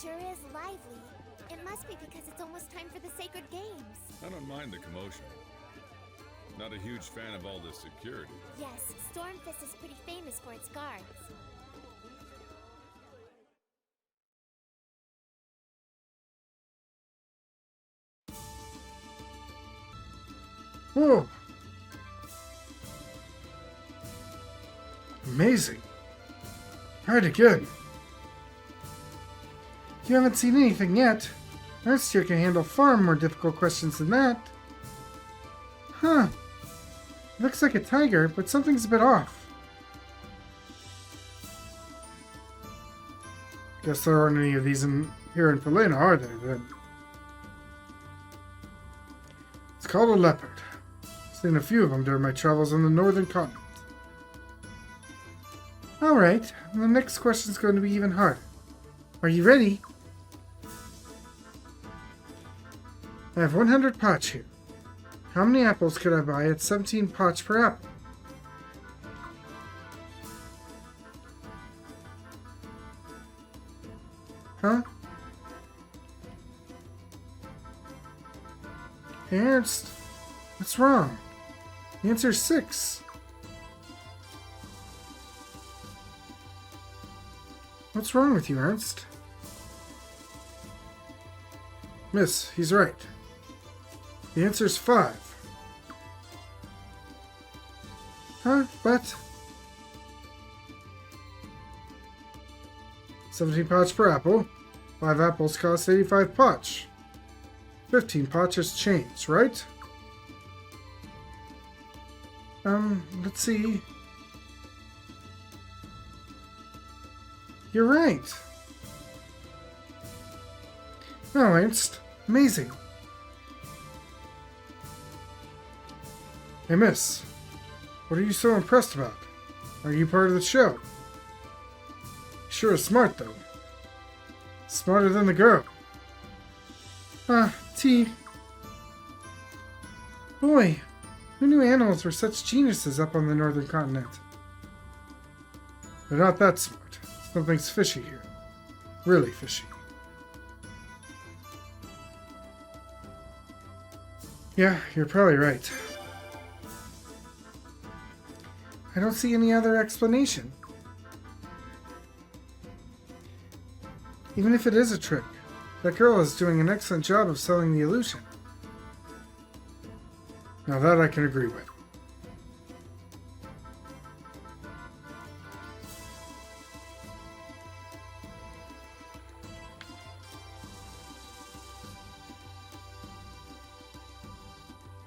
sure is lively. It must be because it's almost time for the Sacred Games. I don't mind the commotion. Not a huge fan of all this security. Yes, Stormfist is pretty famous for its guards. Whoa! Amazing. Right again. You haven't seen anything yet. Ernst here can handle far more difficult questions than that. Huh. Looks like a tiger, but something's a bit off. Guess there aren't any of these here in Falena, are there, then? It's called a leopard. I've seen a few of them during my travels on the northern continent. Alright, the next question's going to be even harder. Are you ready? I have 100 potch here. How many apples could I buy at 17 potch per apple? Huh? Hey, Ernst, what's wrong? The answer's 6. What's wrong with you, Ernst? Miss, he's right. The answer's 5. Huh? But 17 potch per apple. 5 apples cost 85 potch. 15 potch is change, right? Let's see. You're right. No, Ernst. Amazing. Hey, miss. What are you so impressed about? Are you part of the show? Sure is smart, though. Smarter than the girl. T. Boy, who knew animals were such geniuses up on the northern continent? They're not that smart. Something's fishy here. Really fishy. Yeah, you're probably right. I don't see any other explanation. Even if it is a trick, that girl is doing an excellent job of selling the illusion. Now that I can agree with.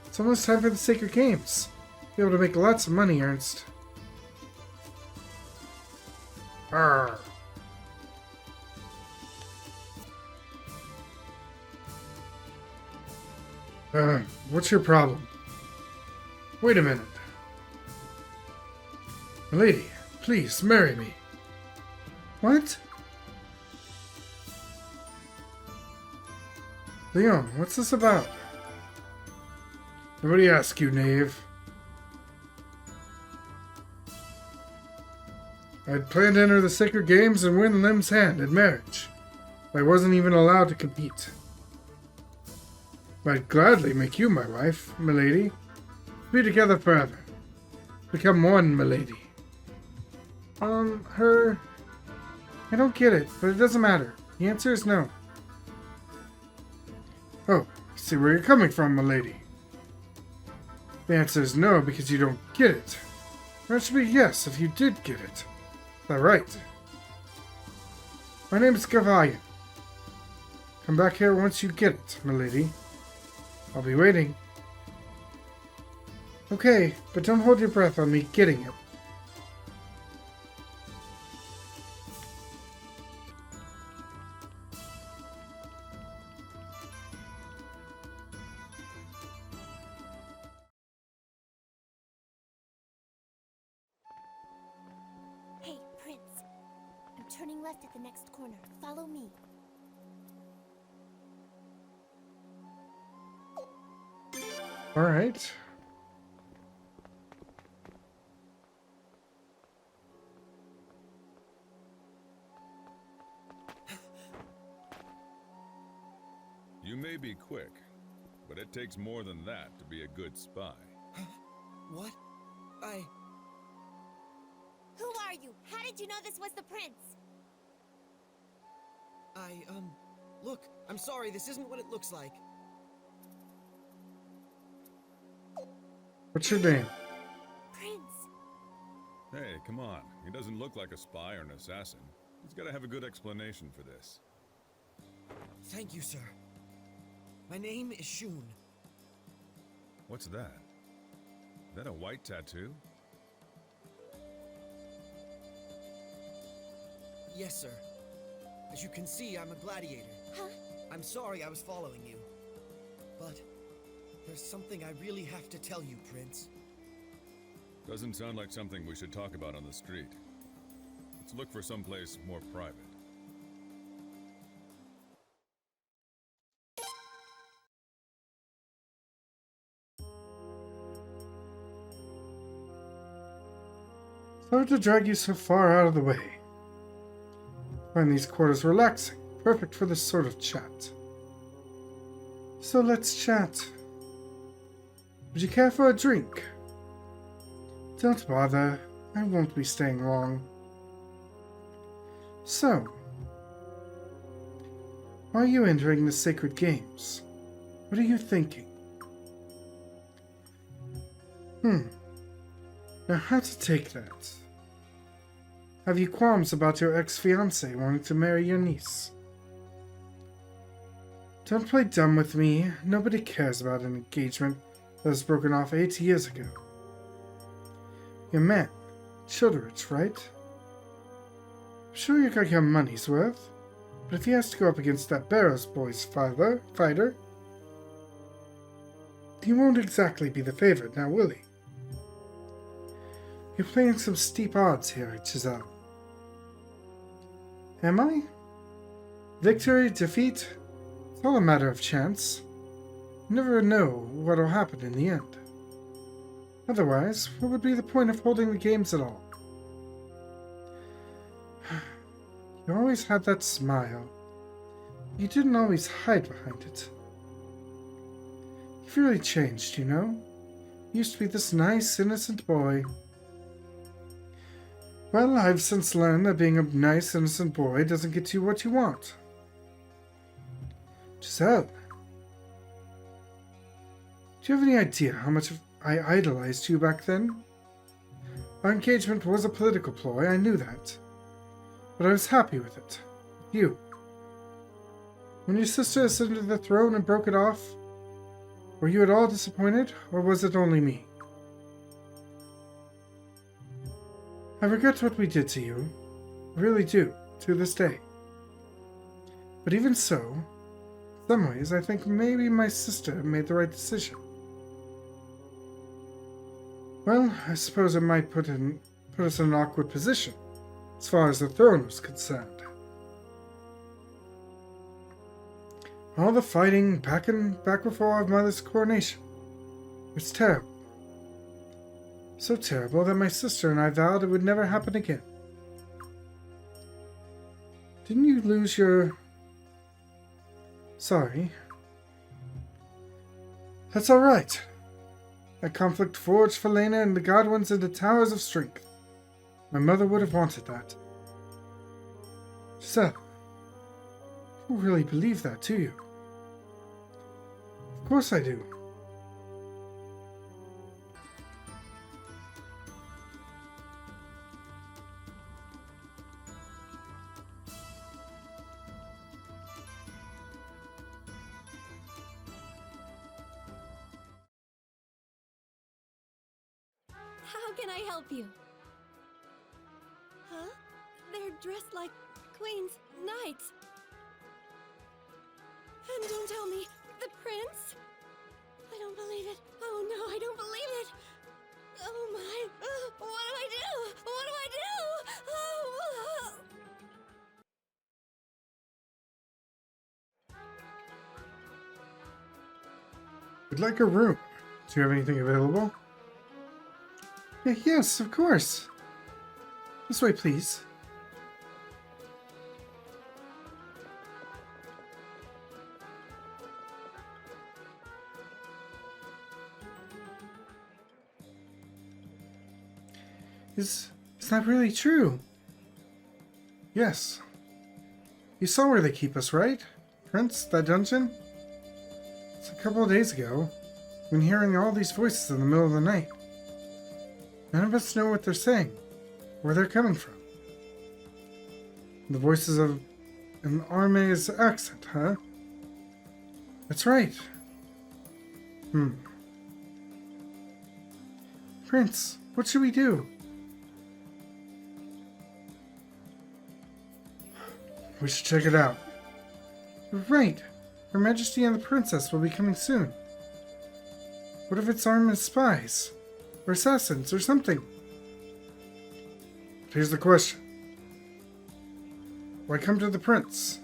It's almost time for the Sacred Games. Be able to make lots of money, Ernst. Arrgh. What's your problem? Wait a minute. Milady, please marry me. What? Leon, what's this about? Nobody asked you, knave. I'd planned to enter the Sacred Games and win Lim's hand in marriage, but I wasn't even allowed to compete. I'd gladly make you my wife, milady. Be together forever. Become one, milady. Her... I don't get it, but it doesn't matter. The answer is no. Oh, I see where you're coming from, milady. The answer is no because you don't get it. Or it should be yes if you did get it. Is that right? My name is Gavaya. Come back here once you get it, milady. I'll be waiting. Okay, but don't hold your breath on me getting it. Hey, Prince. I'm turning left at the next corner. Follow me. All right. may be quick, but it takes more than that to be a good spy. What? Who are you? How did you know this was the prince? Look, I'm sorry, this isn't what it looks like. What's your name? Prince. Hey, come on. He doesn't look like a spy or an assassin. He's got to have a good explanation for this. Thank you, sir. My name is Shun. What's that? Is that a white tattoo? Yes, sir. As you can see, I'm a gladiator. Huh? I'm sorry I was following you. But there's something I really have to tell you, Prince. Doesn't sound like something we should talk about on the street. Let's look for someplace more private. Sorry to drag you so far out of the way. I find these quarters relaxing, perfect for this sort of chat. So let's chat. Would you care for a drink? Don't bother, I won't be staying long. So, why are you entering the sacred games? What are you thinking? Now how to take that? Have you qualms about your ex-fiancé wanting to marry your niece? Don't play dumb with me. Nobody cares about an engagement that was broken off 8 years ago. Your man, Childerich, right? I'm sure you got your money's worth, but if he has to go up against that Barrows boy's fighter, he won't exactly be the favorite now, will he? You're playing some steep odds here, Giselle. Am I? Victory, defeat, it's all a matter of chance. You never know what'll happen in the end. Otherwise, what would be the point of holding the games at all? You always had that smile. You didn't always hide behind it. You've really changed, you know? You used to be this nice, innocent boy. Well, I've since learned that being a nice, innocent boy doesn't get you what you want. Giselle, do you have any idea how much I idolized you back then? Our engagement was a political ploy, I knew that. But I was happy with it. You. When your sister ascended the throne and broke it off, were you at all disappointed, or was it only me? I regret what we did to you. I really do, to this day. But even so, in some ways I think maybe my sister made the right decision. Well, I suppose it might put us in an awkward position, as far as the throne was concerned. All the fighting back before our mother's coronation. It was terrible. So terrible that my sister and I vowed it would never happen again. Didn't you lose your... Sorry. That's alright. That conflict forged Falena and the Godwins into towers of strength. My mother would have wanted that. Giselle, you don't really believe that, do you? Of course I do. How can I help you? Huh? They're dressed like queens, knights. And don't tell me, the prince? I don't believe it. Oh no, I don't believe it. Oh my, what do I do? What do I do? Oh. We'd like a room. Do you have anything available? Yes, of course. This way, please. Is that really true? Yes. You saw where they keep us, right? Prince, that dungeon? It's a couple of days ago. I've been hearing all these voices in the middle of the night. None of us know what they're saying, where they're coming from. The voices of an Arme's accent, huh? That's right. Prince, what should we do? We should check it out. Right. Her Majesty and the Princess will be coming soon. What if it's armed as spies? Or assassins, or something? But here's the question. Why come to the Prince?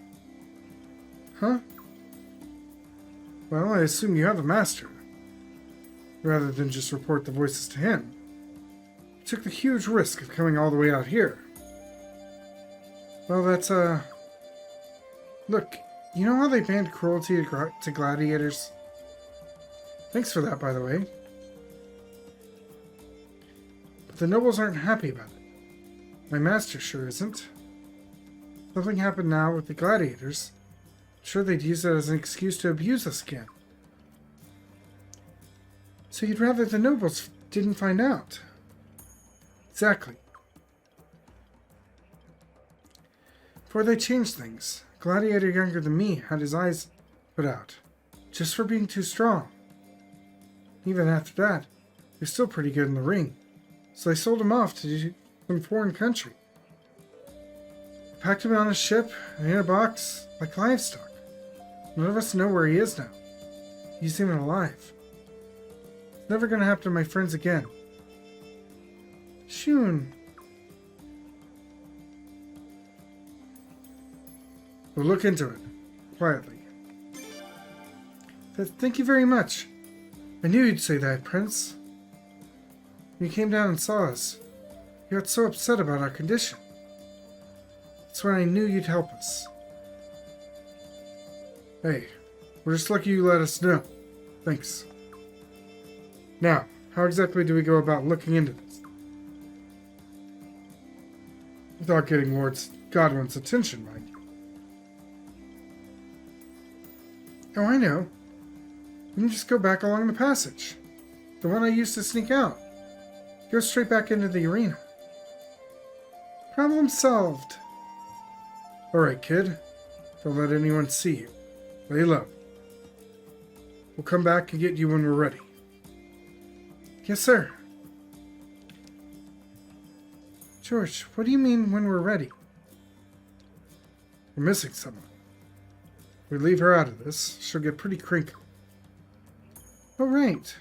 Huh? Well, I assume you have the Master. Rather than just report the voices to him. You took the huge risk of coming all the way out here. Well, that's, Look, you know how they banned cruelty to gladiators? Thanks for that, by the way. But the nobles aren't happy about it. My master sure isn't. Something happened now with the gladiators. I'm sure they'd use it as an excuse to abuse us again. So you'd rather the nobles didn't find out? Exactly. Before they changed things, a gladiator younger than me had his eyes put out, just for being too strong. Even after that, he was still pretty good in the ring, so they sold him off to some foreign country. They packed him on a ship and in a box like livestock. None of us know where he is now. He's even alive. It's never gonna happen to my friends again. Shun. We'll look into it, quietly. Thank you very much. I knew you'd say that, Prince. When you came down and saw us, you got so upset about our condition. That's when I knew you'd help us. Hey, we're just lucky you let us know. Thanks. Now, how exactly do we go about looking into this? Without getting Lord Godwin's attention, mind you. Oh, I know. We can just go back along the passage. The one I used to sneak out. Go straight back into the arena. Problem solved. Alright, kid. Don't let anyone see you. Lay low. We'll come back and get you when we're ready. Yes, sir. George, what do you mean when we're ready? We're missing someone. If we leave her out of this, she'll get pretty crinkly. Oh, right.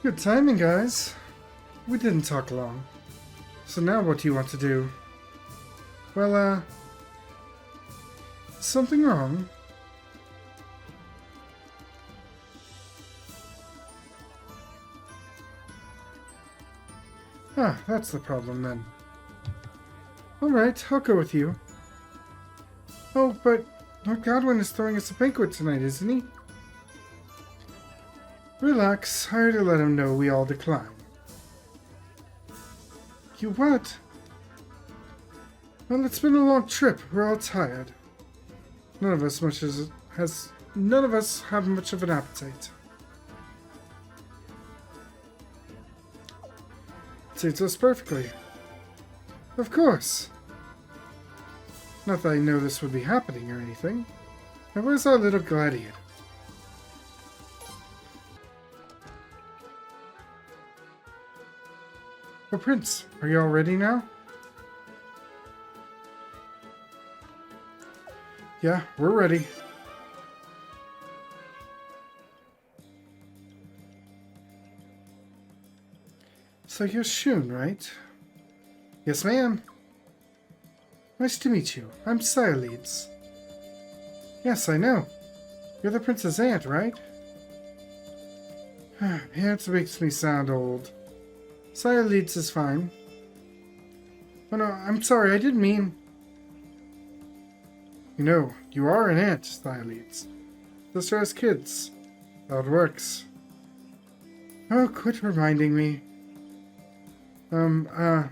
Good timing, guys. We didn't talk long. So now what do you want to do? Well, is something wrong? Ah, that's the problem then. Alright, I'll go with you. Oh, but Lord Godwin is throwing us a banquet tonight, isn't he? Relax, I already let him know we all decline. You what? Well, it's been a long trip. We're all tired. None of us have much of an appetite. Suits us perfectly. Of course. Not that I know this would be happening or anything. Now where's our little gladiator? Oh, Prince, are you all ready now? Yeah, we're ready. So you're Shun, right? Yes, ma'am. Nice to meet you. I'm Sialeeds. Yes, I know. You're the prince's aunt, right? Aunt makes me sound old. Sialeeds is fine. Oh no, I'm sorry, I didn't mean... You know, you are an aunt, Sialeeds. Sister has kids. How it works. Oh, quit reminding me. I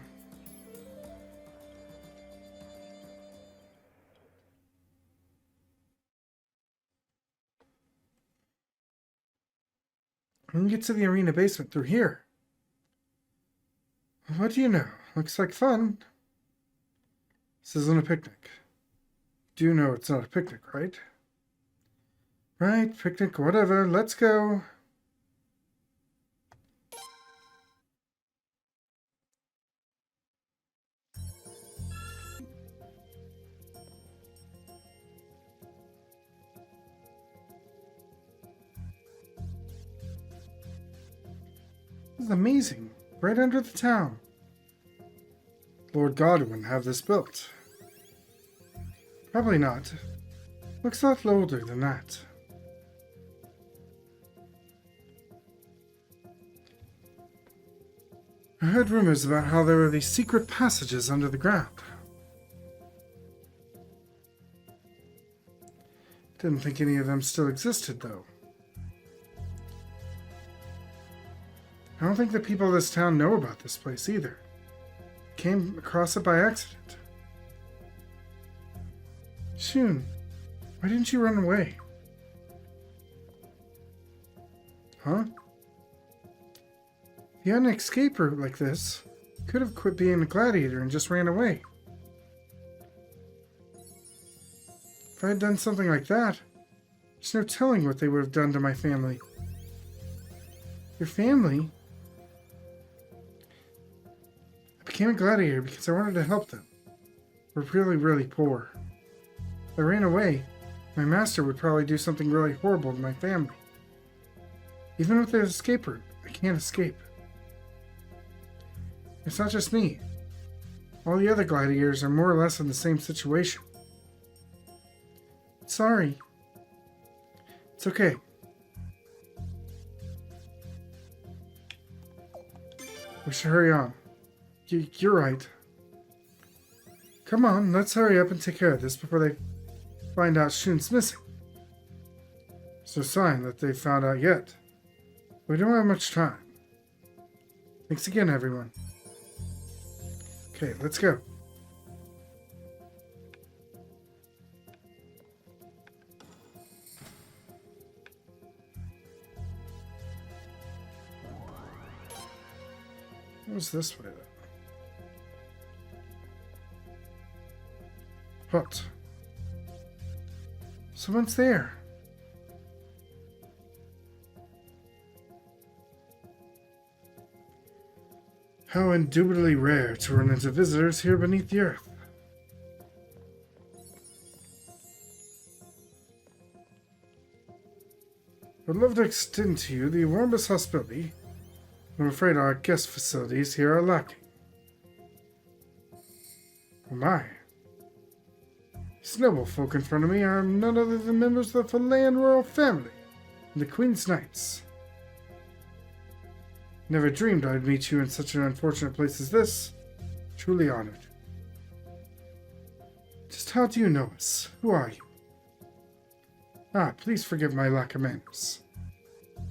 can get to the arena basement through here. What do you know? Looks like fun. This isn't a picnic. Do you know it's not a picnic, right? Right, picnic, whatever. Let's go. This is amazing. Right under the town. Lord God wouldn't have this built. Probably not. Looks a lot older than that. I heard rumors about how there were these secret passages under the ground. Didn't think any of them still existed, though. I don't think the people of this town know about this place either. Came across it by accident. Shun, why didn't you run away? Huh? If you had an escape route like this, you could have quit being a gladiator and just ran away. If I had done something like that, there's no telling what they would have done to my family. Your family? I became a gladiator because I wanted to help them. We're really, really poor. If I ran away, my master would probably do something really horrible to my family. Even with the escape route, I can't escape. It's not just me. All the other gladiators are more or less in the same situation. Sorry. It's okay. We should hurry on. You're right. Come on, let's hurry up and take care of this before they find out Shun's missing. There's no sign that they've found out yet. We don't have much time. Thanks again, everyone. Okay, let's go. What was this way, then? What? Someone's there. How indubitably rare to run into visitors here beneath the earth. I'd love to extend to you the warmest hospitality. I'm afraid our guest facilities here are lacking. Oh my. These noble folk in front of me are none other than members of the Falean royal family and the Queen's Knights. Never dreamed I'd meet you in such an unfortunate place as this. Truly honored. Just how do you know us? Who are you? Ah, please forgive my lack of manners.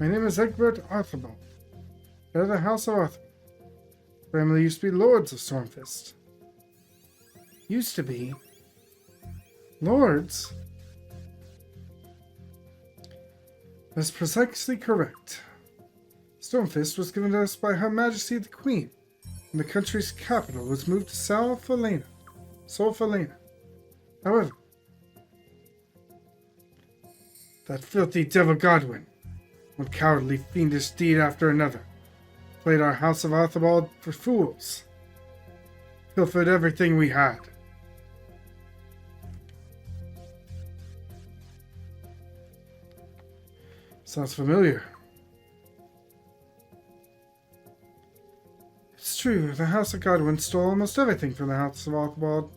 My name is Egbert Arthibald, head of the House of Arthibald. Family used to be lords of Stormfist. Used to be? Lords? That's precisely correct. Stormfist was given to us by Her Majesty the Queen, and the country's capital was moved to Sol Falena. However, that filthy devil Godwin, one cowardly fiendish deed after another, played our House of Arthibald for fools, pilfered everything we had. Sounds familiar. It's true, the House of Godwin stole almost everything from the House of Arthibald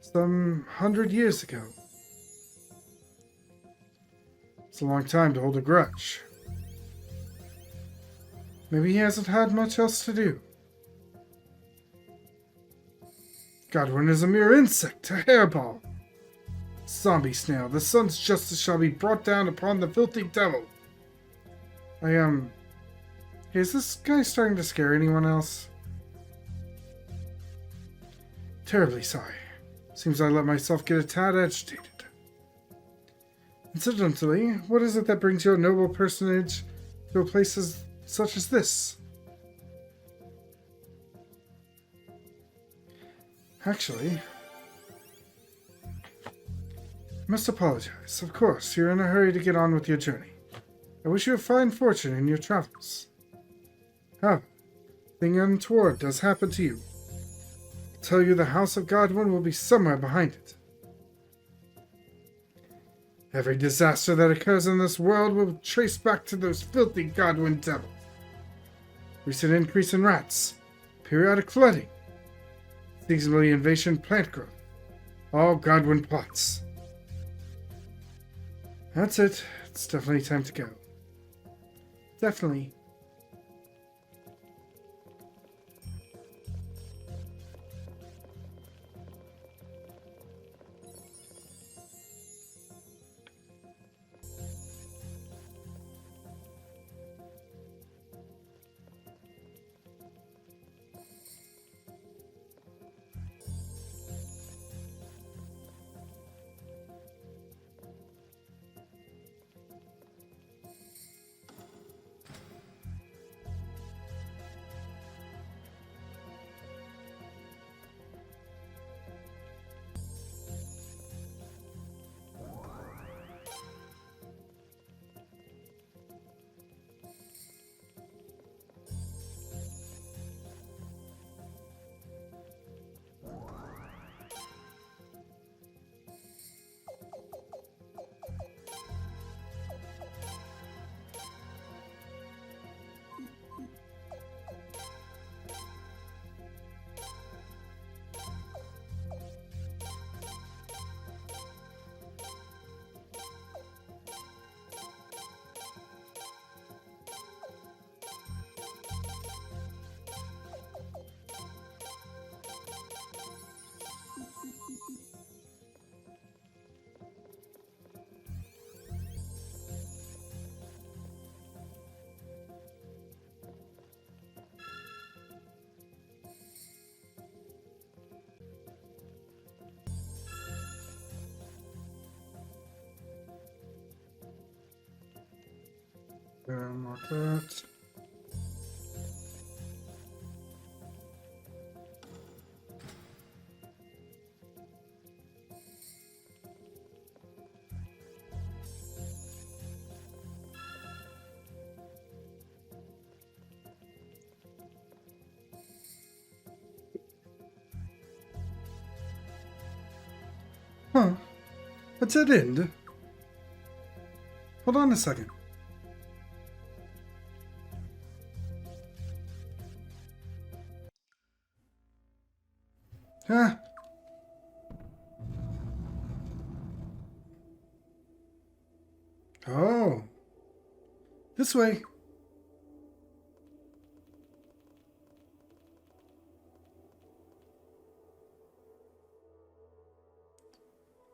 some 100 years ago. It's a long time to hold a grudge. Maybe he hasn't had much else to do. Godwin is a mere insect, a hairball. Zombie snail, the sun's justice shall be brought down upon the filthy devil. Is this guy starting to scare anyone else? Terribly sorry. Seems I let myself get a tad agitated. Incidentally, what is it that brings you a noble personage to a place such as this? Actually, I must apologize. Of course, you're in a hurry to get on with your journey. I wish you a fine fortune in your travels. However, thing untoward does happen to you. I'll tell you the House of Godwin will be somewhere behind it. Every disaster that occurs in this world will trace back to those filthy Godwin devils. Recent increase in rats, periodic flooding, seasonally invasion plant growth, all Godwin plots. That's it. It's definitely time to go. Definitely. Mark that. Huh. A dead end? Hold on a second. Huh? Oh. This way.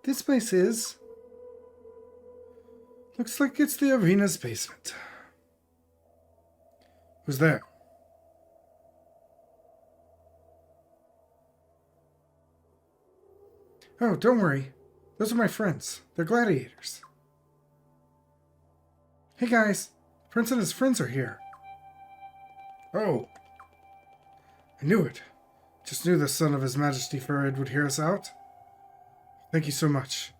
This place is... Looks like it's the arena's basement. Who's there? Oh, don't worry. Those are my friends. They're gladiators. Hey guys, Prince and his friends are here. Oh. I knew it. Just knew the son of His Majesty Ferid would hear us out. Thank you so much.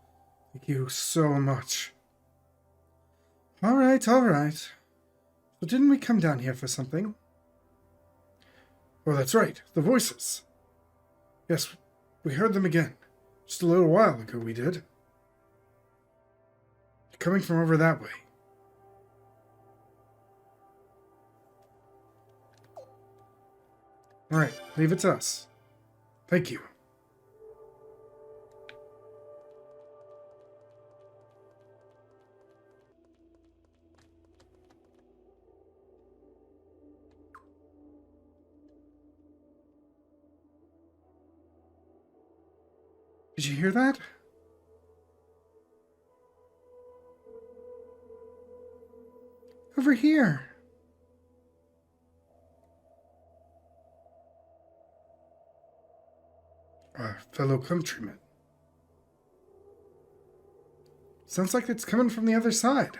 Thank you so much. Alright, alright. So didn't we come down here for something? Oh, that's right. The voices. Yes, we heard them again. Just a little while ago we did. They're coming from over that way. Alright, leave it to us. Thank you. Did you hear that? Over here. Our fellow countrymen. Sounds like it's coming from the other side.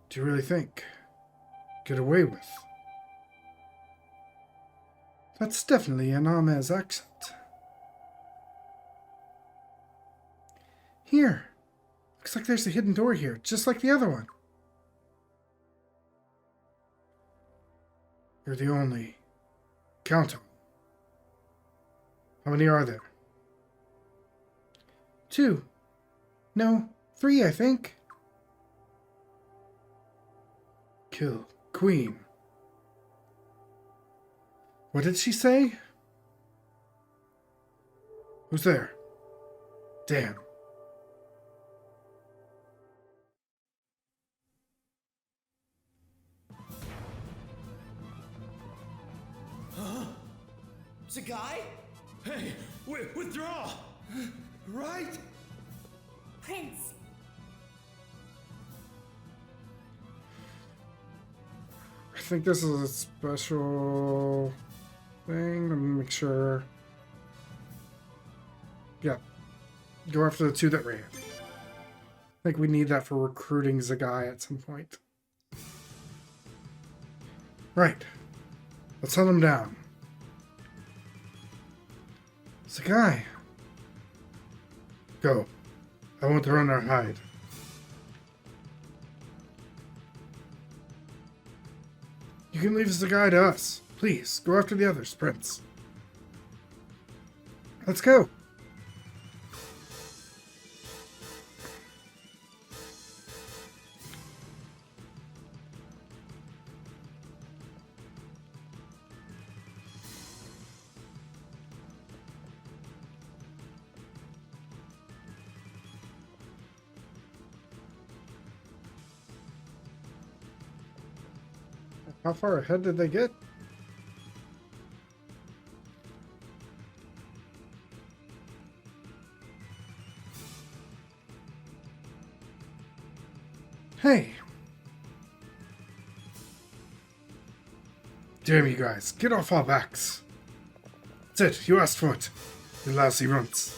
Do you really think? Get away with? That's definitely an Amez accent. Here. Looks like there's a hidden door here, just like the other one. You're the only. Count 'em. How many are there? 2. No, 3, I think. Kill Queen. What did she say? Who's there? Damn. Sakai? Hey, withdraw! Right? Prince! I think this is a special thing. Let me make sure. Yeah. Go after the 2 that ran. I think we need that for recruiting Zagai at some point. Right. Let's hunt him down. Zagai. Go. I won't run or hide. You can leave Zagai to us. Please, go after the others, Prince. Let's go. How far ahead did they get? Hey! Damn you guys, get off our backs! That's it, you asked for it, you lousy runts.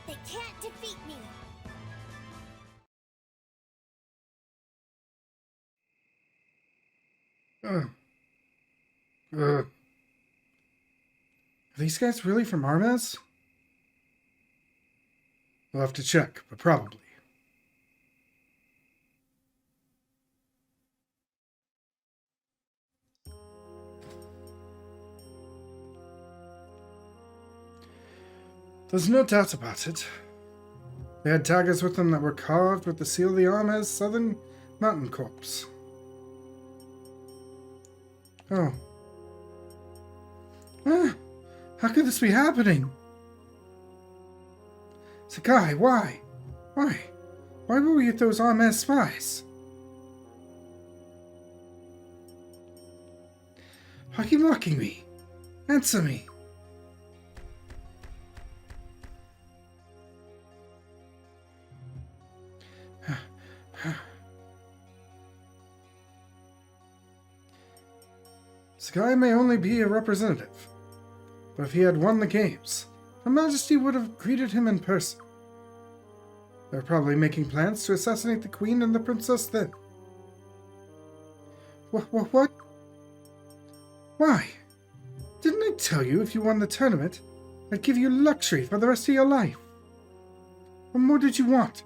They can't defeat me! Are these guys really from Armez? We'll have to check, but probably. There's no doubt about it. They had daggers with them that were carved with the seal of the Armez Southern Mountain Corps. Oh. Ah, how could this be happening? Sakai, why? Why? Why were we with those Armez spies? Why are you mocking me? Answer me. Sakai may only be a representative, but if he had won the games, Her Majesty would have greeted him in person. They're probably making plans to assassinate the Queen and the Princess then. What? Why? Didn't I tell you if you won the tournament, I'd give you luxury for the rest of your life? What more did you want?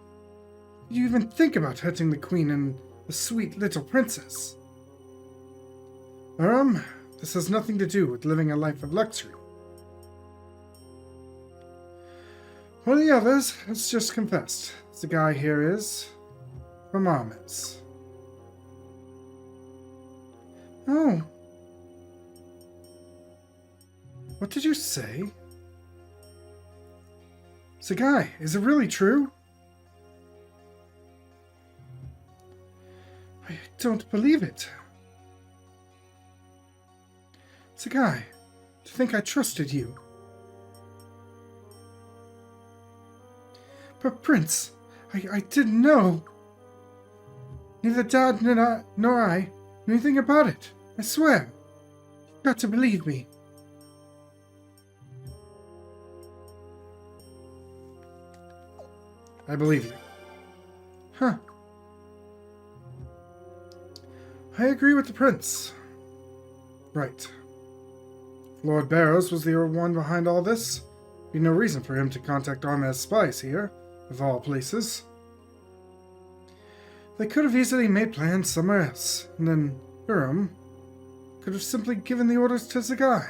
Did you even think about hurting the Queen and the sweet little princess? This has nothing to do with living a life of luxury. One of the others has just confessed. The guy here is from Armis. Oh. What did you say? Sagai, is it really true? I don't believe it. Sagai, to think I trusted you. But Prince, I didn't know. Neither Dad nor I knew anything about it. I swear. You've got to believe me. I believe you. Huh. I agree with the Prince. Right. If Lord Barrows was the one behind all this, there'd be no reason for him to contact Armis spies here, of all places. They could have easily made plans somewhere else, and then Urim could have simply given the orders to Sagai.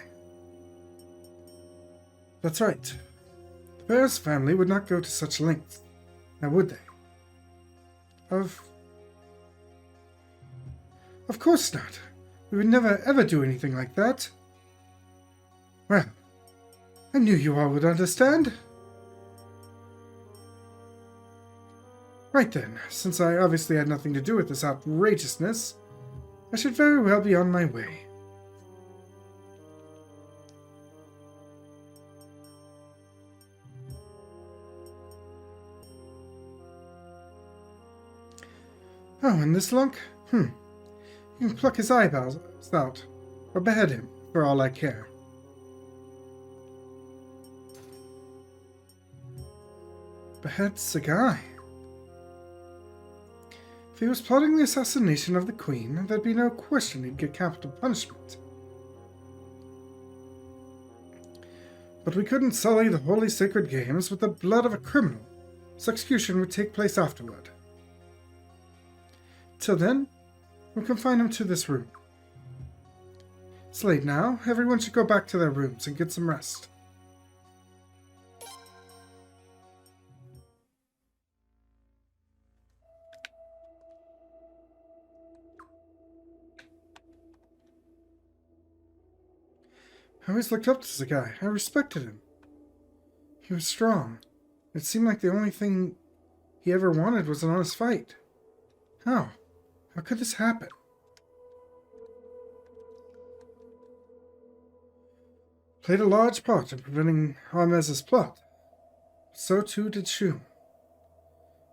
That's right. The Barrows family would not go to such lengths, now would they? Of course not. We would never ever do anything like that. Well, I knew you all would understand. Right then, since I obviously had nothing to do with this outrageousness, I should very well be on my way. Oh, and this lunk? You can pluck his eyeballs out, or behead him, for all I care. Behead Sagai? If he was plotting the assassination of the Queen, there'd be no question he'd get capital punishment. But we couldn't sully the holy sacred games with the blood of a criminal, so execution would take place afterward. Till then, we'll confine him to this room. It's late now. Everyone should go back to their rooms and get some rest. I always looked up to Sagai. I respected him. He was strong. It seemed like the only thing he ever wanted was an honest fight. How? How could this happen? Played a large part in preventing Armis's plot. So too did Shu.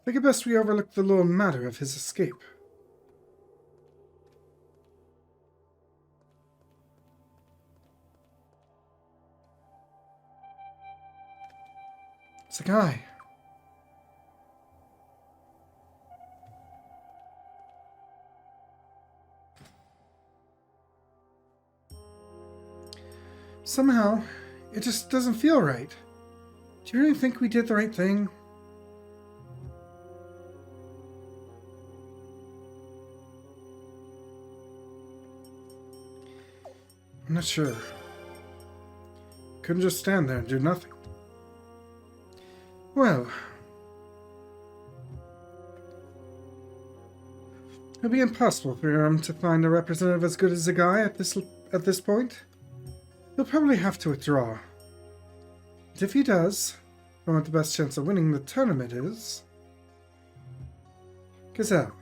I think it best we overlook the little matter of his escape. Sagai. Somehow, it just doesn't feel right. Do you really think we did the right thing? I'm not sure. Couldn't just stand there and do nothing. Well, it'll be impossible for him to find a representative as good as the guy at this point. He'll probably have to withdraw. But if he does, I want the best chance of winning the tournament is Gazelle.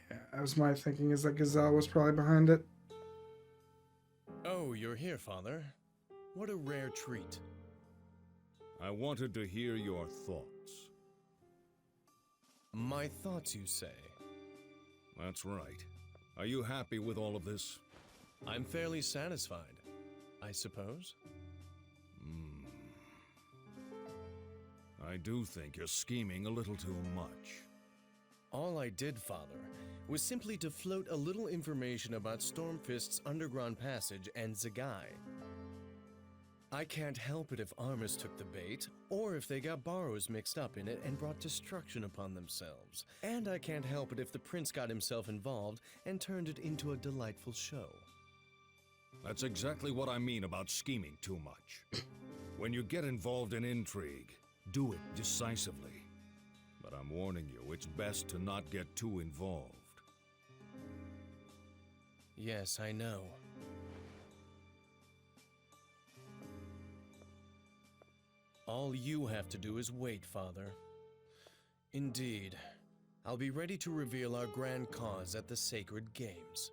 Yeah, that was my thinking, is that Gazelle was probably behind it. Oh, you're here, Father. What a rare treat. I wanted to hear your thoughts. My thoughts, you say? That's right. Are you happy with all of this? I'm fairly satisfied, I suppose. I do think you're scheming a little too much. All I did, Father, was simply to float a little information about Stormfist's underground passage and Sagai. I can't help it if Armis took the bait, or if they got Barrows mixed up in it and brought destruction upon themselves. And I can't help it if the prince got himself involved and turned it into a delightful show. That's exactly what I mean about scheming too much. When you get involved in intrigue, do it decisively. But I'm warning you, it's best to not get too involved. Yes, I know. All you have to do is wait, Father. Indeed. I'll be ready to reveal our grand cause at the Sacred Games.